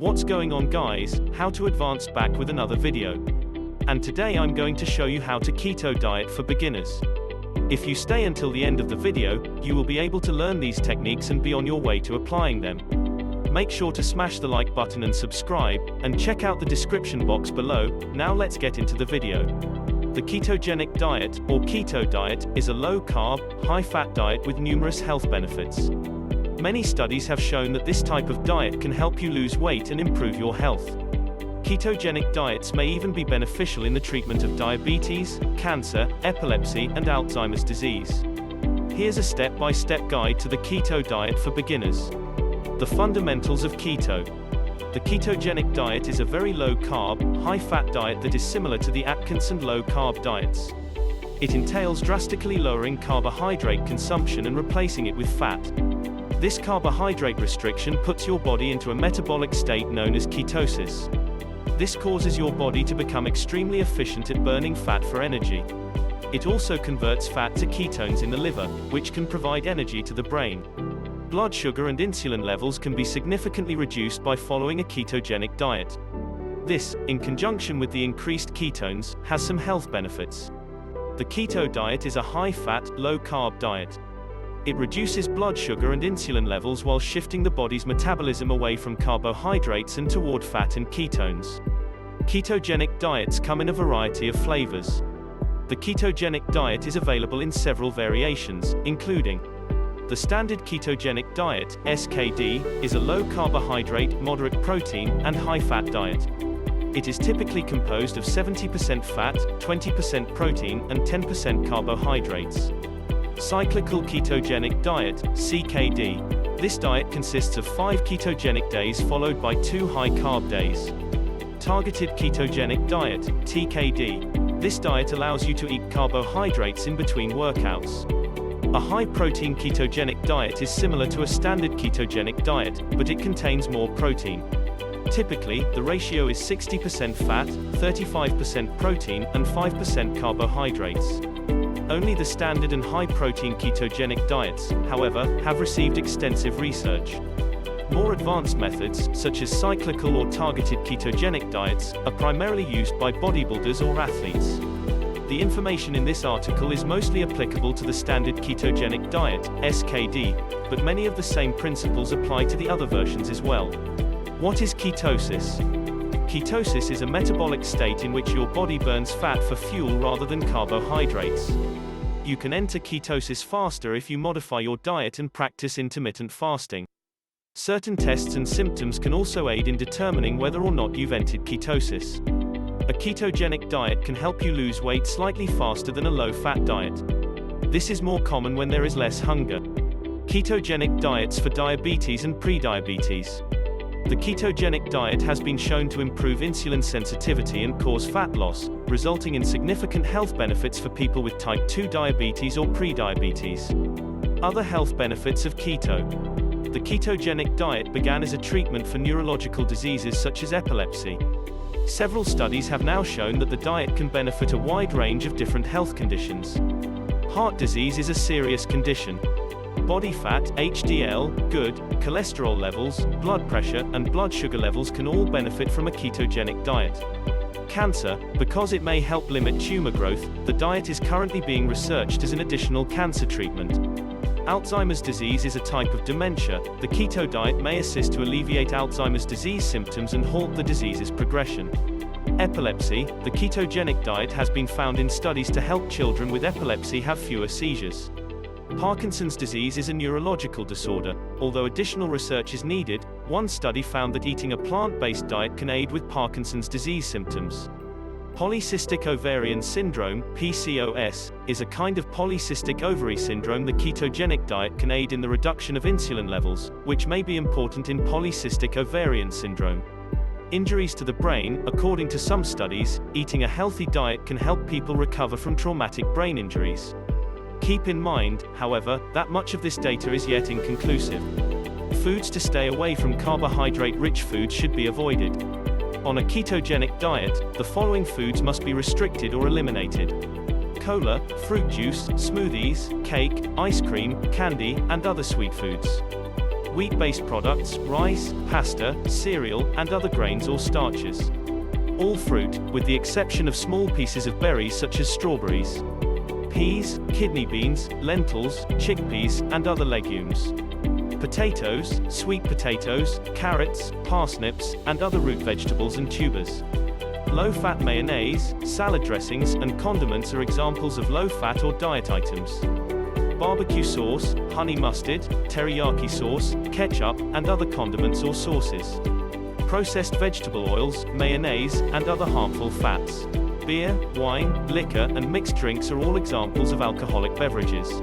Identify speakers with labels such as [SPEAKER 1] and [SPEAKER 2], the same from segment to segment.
[SPEAKER 1] What's going on, guys? HowToAdvance back with another video. And today I'm going to show you how to keto diet for beginners. If you stay until the end of the video, you will be able to learn these techniques and be on your way to applying them. Make sure to smash the like button and subscribe, and check out the description box below. Now let's get into the video. The ketogenic diet, or keto diet, is a low-carb, high-fat diet with numerous health benefits. Many studies have shown that this type of diet can help you lose weight and improve your health. Ketogenic diets may even be beneficial in the treatment of diabetes, cancer, epilepsy, and Alzheimer's disease. Here's a step-by-step guide to the keto diet for beginners. The fundamentals of keto. The ketogenic diet is a very low-carb, high-fat diet that is similar to the Atkins and low-carb diets. It entails drastically lowering carbohydrate consumption and replacing it with fat. This carbohydrate restriction puts your body into a metabolic state known as ketosis. This causes your body to become extremely efficient at burning fat for energy. It also converts fat to ketones in the liver, which can provide energy to the brain. Blood sugar and insulin levels can be significantly reduced by following a ketogenic diet. This, in conjunction with the increased ketones, has some health benefits. The keto diet is a high-fat, low-carb diet. It reduces blood sugar and insulin levels while shifting the body's metabolism away from carbohydrates and toward fat and ketones. Ketogenic diets come in a variety of flavors. The ketogenic diet is available in several variations, including the standard ketogenic diet, SKD, is a low-carbohydrate, moderate protein, and high-fat diet. It is typically composed of 70% fat, 20% protein, and 10% carbohydrates. Cyclical ketogenic diet, CKD. This diet consists of 5 ketogenic days followed by 2 high-carb days. Targeted ketogenic diet, TKD. This diet allows you to eat carbohydrates in between workouts. A high-protein ketogenic diet is similar to a standard ketogenic diet, but it contains more protein. Typically, the ratio is 60% fat, 35% protein, and 5% carbohydrates. Only the standard and high-protein ketogenic diets, however, have received extensive research. More advanced methods, such as cyclical or targeted ketogenic diets, are primarily used by bodybuilders or athletes. The information in this article is mostly applicable to the standard ketogenic diet, SKD, but many of the same principles apply to the other versions as well. What is ketosis? Ketosis is a metabolic state in which your body burns fat for fuel rather than carbohydrates. You can enter ketosis faster if you modify your diet and practice intermittent fasting. Certain tests and symptoms can also aid in determining whether or not you've entered ketosis. A ketogenic diet can help you lose weight slightly faster than a low-fat diet. This is more common when there is less hunger. Ketogenic diets for diabetes and prediabetes. The ketogenic diet has been shown to improve insulin sensitivity and cause fat loss, resulting in significant health benefits for people with type 2 diabetes or prediabetes. Other health benefits of keto. The ketogenic diet began as a treatment for neurological diseases such as epilepsy. Several studies have now shown that the diet can benefit a wide range of different health conditions. Heart disease is a serious condition. Body fat, HDL, good, cholesterol levels, blood pressure, and blood sugar levels can all benefit from a ketogenic diet. Cancer, because it may help limit tumor growth, the diet is currently being researched as an additional cancer treatment. Alzheimer's disease is a type of dementia. The keto diet may assist to alleviate Alzheimer's disease symptoms and halt the disease's progression. Epilepsy, the ketogenic diet has been found in studies to help children with epilepsy have fewer seizures. Parkinson's disease is a neurological disorder. Although additional research is needed, one study found that eating a plant-based diet can aid with Parkinson's disease symptoms. Polycystic ovarian syndrome, PCOS, is a kind of polycystic ovary syndrome. The ketogenic diet can aid in the reduction of insulin levels, which may be important in polycystic ovarian syndrome. Injuries to the brain. According to some studies, eating a healthy diet can help people recover from traumatic brain injuries. Keep in mind, however, that much of this data is yet inconclusive. Foods to stay away from. Carbohydrate-rich foods should be avoided. On a ketogenic diet, the following foods must be restricted or eliminated: cola, fruit juice, smoothies, cake, ice cream, candy, and other sweet foods. wheat-based products, rice, pasta, cereal, and other grains or starches. All fruit, with the exception of small pieces of berries such as strawberries. Peas, kidney beans, lentils, chickpeas, and other legumes. Potatoes, sweet potatoes, carrots, parsnips, and other root vegetables and tubers. Low-fat mayonnaise, salad dressings, and condiments are examples of low-fat or diet items. Barbecue sauce, honey mustard, teriyaki sauce, ketchup, and other condiments or sauces. Processed vegetable oils, mayonnaise, and other harmful fats. Beer, wine, liquor, and mixed drinks are all examples of alcoholic beverages.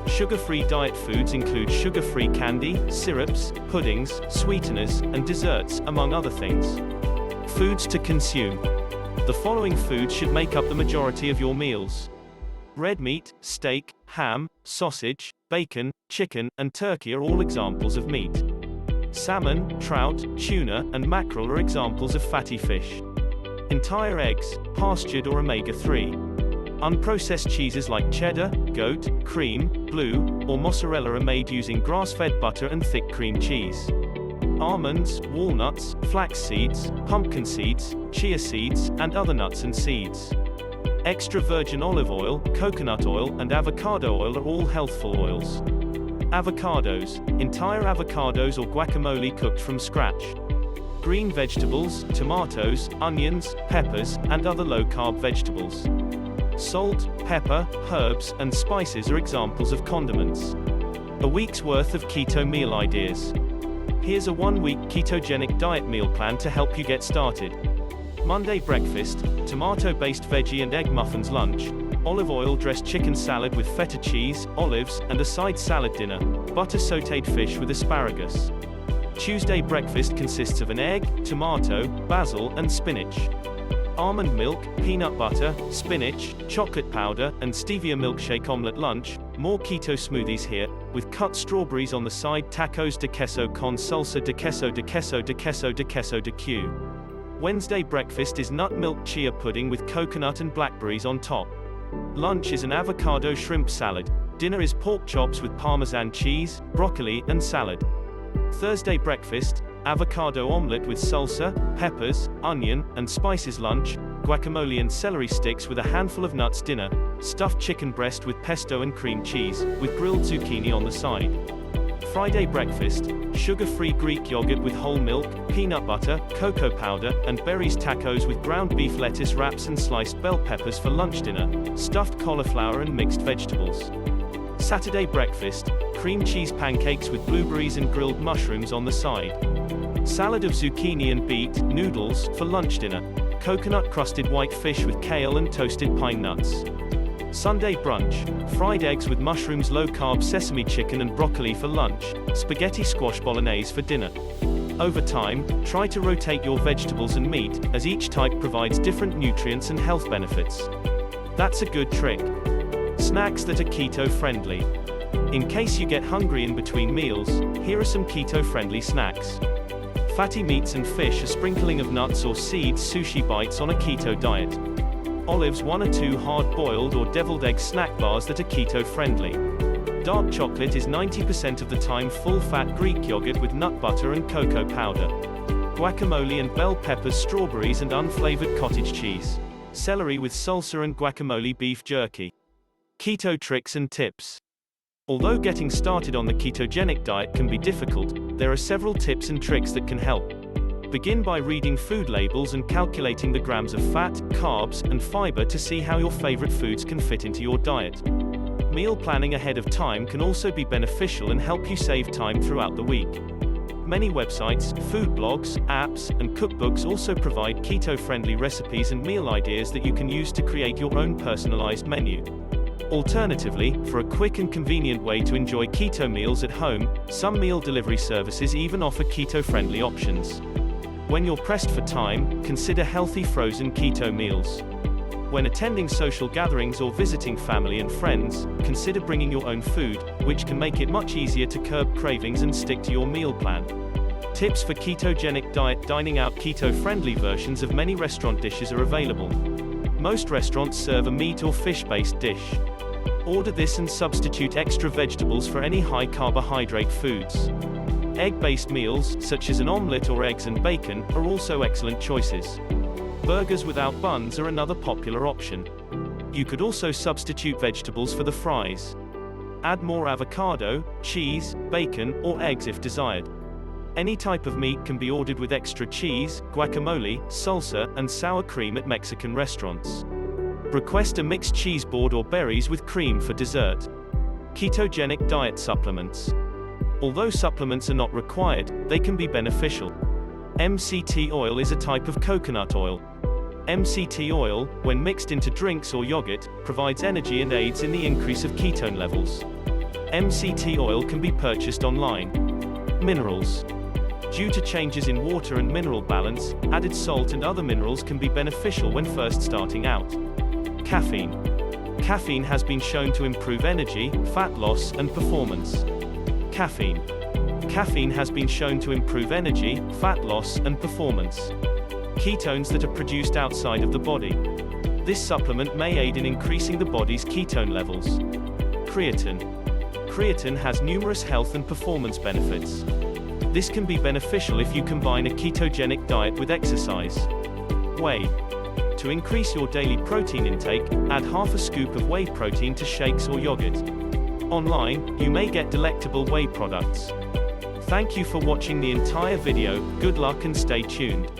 [SPEAKER 1] Sugar-free diet foods include sugar-free candy, syrups, puddings, sweeteners, and desserts, among other things. Foods to consume. The following foods should make up the majority of your meals. Red meat, steak, ham, sausage, bacon, chicken, and turkey are all examples of meat. Salmon, trout, tuna, and mackerel are examples of fatty fish. Entire eggs, pastured or omega-3. Unprocessed cheeses like cheddar, goat, cream, blue, or mozzarella are made using grass-fed butter and thick cream cheese. Almonds, walnuts, flax seeds, pumpkin seeds, chia seeds, and other nuts and seeds. Extra virgin olive oil, coconut oil, and avocado oil are all healthful oils. Avocados, entire avocados or guacamole cooked from scratch. Green vegetables, tomatoes, onions, peppers, and other low-carb vegetables. Salt, pepper, herbs, and spices are examples of condiments. A week's worth of keto meal ideas. Here's a 1-week ketogenic diet meal plan to help you get started. Monday breakfast, tomato-based veggie and egg muffins lunch, olive oil-dressed chicken salad with feta cheese, olives, and a side salad dinner, butter sautéed fish with asparagus. Tuesday breakfast consists of an egg, tomato, basil, and spinach. Almond milk, peanut butter, spinach, chocolate powder, and stevia milkshake omelette lunch. More keto smoothies here, with cut strawberries on the side. Tacos de queso con salsa de queso de queso de queso de queso de Q. Wednesday breakfast is nut milk chia pudding with coconut and blackberries on top. Lunch is an avocado shrimp salad. Dinner is pork chops with Parmesan cheese, broccoli, and salad. Thursday breakfast, avocado omelette with salsa, peppers, onion, and spices. Lunch, guacamole and celery sticks with a handful of nuts. Dinner, stuffed chicken breast with pesto and cream cheese, with grilled zucchini on the side. Friday breakfast, sugar-free Greek yogurt with whole milk, peanut butter, cocoa powder, and berries. Tacos with ground beef, lettuce wraps, and sliced bell peppers for lunch. Dinner, stuffed cauliflower and mixed vegetables. Saturday breakfast, cream cheese pancakes with blueberries and grilled mushrooms on the side. Salad of zucchini and beet, noodles, for lunch. Dinner, coconut-crusted white fish with kale and toasted pine nuts. Sunday brunch, fried eggs with mushrooms, low-carb sesame chicken and broccoli for lunch, spaghetti squash bolognese for dinner. Over time, try to rotate your vegetables and meat, as each type provides different nutrients and health benefits. That's a good trick. Snacks that are keto-friendly. In case you get hungry in between meals, here are some keto-friendly snacks. Fatty meats and fish, a sprinkling of nuts or seeds, sushi bites on a keto diet. Olives, 1 or 2 hard-boiled or deviled egg snack bars that are keto-friendly. Dark chocolate is 90% of the time full-fat Greek yogurt with nut butter and cocoa powder. Guacamole and bell peppers, strawberries and unflavored cottage cheese. Celery with salsa and guacamole beef jerky. Keto tricks and tips. Although getting started on the ketogenic diet can be difficult, there are several tips and tricks that can help. Begin by reading food labels and calculating the grams of fat, carbs, and fiber to see how your favorite foods can fit into your diet. Meal planning ahead of time can also be beneficial and help you save time throughout the week. Many websites, food blogs, apps, and cookbooks also provide keto-friendly recipes and meal ideas that you can use to create your own personalized menu. Alternatively, for a quick and convenient way to enjoy keto meals at home, some meal delivery services even offer keto-friendly options. When you're pressed for time, consider healthy frozen keto meals. When attending social gatherings or visiting family and friends, consider bringing your own food, which can make it much easier to curb cravings and stick to your meal plan. Tips for ketogenic diet. Dining out. Keto-friendly versions of many restaurant dishes are available. Most restaurants serve a meat or fish-based dish. Order this and substitute extra vegetables for any high-carbohydrate foods. Egg-based meals, such as an omelette or eggs and bacon, are also excellent choices. Burgers without buns are another popular option. You could also substitute vegetables for the fries. Add more avocado, cheese, bacon, or eggs if desired. Any type of meat can be ordered with extra cheese, guacamole, salsa, and sour cream at Mexican restaurants. Request a mixed cheese board or berries with cream for dessert. Ketogenic diet supplements. Although supplements are not required, they can be beneficial. MCT oil is a type of coconut oil. MCT oil, when mixed into drinks or yogurt, provides energy and aids in the increase of ketone levels. MCT oil can be purchased online. Minerals. Due to changes in water and mineral balance, added salt and other minerals can be beneficial when first starting out. Caffeine. Caffeine has been shown to improve energy, fat loss, and performance. Caffeine. Caffeine has been shown to improve energy, fat loss, and performance. Ketones that are produced outside of the body. This supplement may aid in increasing the body's ketone levels. Creatine. Creatine has numerous health and performance benefits. This can be beneficial if you combine a ketogenic diet with exercise. Whey. To increase your daily protein intake, add half a scoop of whey protein to shakes or yogurt. Online, you may get delectable whey products. Thank you for watching the entire video. Good luck and stay tuned.